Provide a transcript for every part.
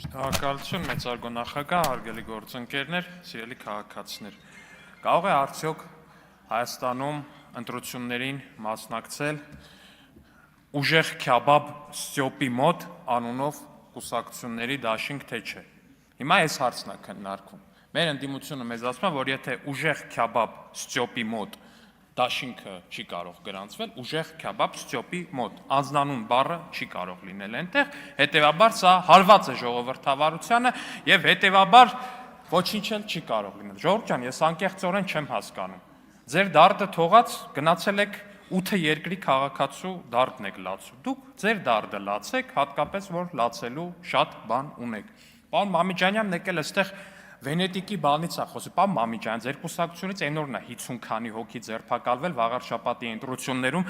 Շնորհակալություն մեծարգո նախագահ, հարգելի գործընկերներ, սիրելի քաղաքացիներ։ Կարող է արդյոք Հայաստանում ընտրություններին մասնակցել ուժեղ Քյաբաբ Ստյոպի մոտ անունով կուսակցությունների դաշինք, թե չէ։ Հիմա այս հարցն է քննարկվում։ Մեր ընդդիմությունը մեզ ասում է, որ եթե ուժեղ Քյաբաբ Ստյոպի մոտ դաշինքը չի կարող գրանցվել, ուժեղ Քյաբաբ Ստյոպի մոտ անձնանուն բառը չի կարող լինել այնտեղ, հետևաբար սա հարված է ժողովրդավարությանը եւ հետևաբար ոչինչ էլ չի կարող լինել։ Ժողովուրդ ջան, ես անկեղծորեն չեմ հասկանում։ Ձեր դարդը թողած գնացել եք 8 երկրի քաղաքացու դարդն եք լացու։ Դուք ձեր դարդը լացեք, հատկապես որ լացելու շատ բան ունեք։ Պարոն Մամիջանյանն եկել այստեղ Վենետիկի բանից է խոսում, պարոն Մամիջան, ձեր կուսակցությունից այն օրն է 50 քանի հոգի ձերբակալվել վաղար շաբաթի ընտրություններում,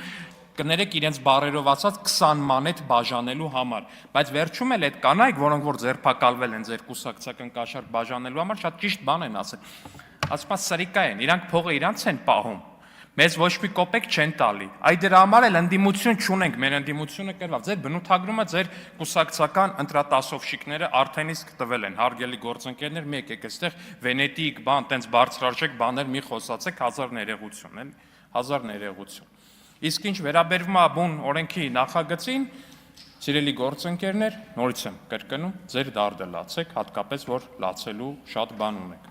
կներեք իրենց բառերով ասած 20 մանետ բաժանելու համար, բայց վերջում էլ այդ կանայք, որոնք որ ձերբակալվել են ձեր կուսակցական կաշառք բաժանելու համար, շատ ճիշտ բան են ասել։ Ասում են սրիկա են, իրանք փողը իրանց են պահում։ Մեզ ոչ մի կոպեկ չեն տալի։ Այ դրա համար էլ ընդդիմություն չունենք, մեր ընդդիմությունը կերվավ։ Ձեր բնութագրումը ձեր կուսակցական ընտրատասովշիկները արդեն իսկ տվել են, հարգելի գործընկերներ, մի եկեք այստեղ Վենետիկ բան, տենց բարձրաճեք բաներ մի խոսացեք, հազար ներողություն, էլի, հազար ներողություն։ Իսկ ինչ վերաբերվում է բուն օրենքի նախագծին, սիրելի գործընկերներ, նորից եմ կրկնում, ձեր դարդը լացեք, հատկապես որ լացելու շատ բան ունեք։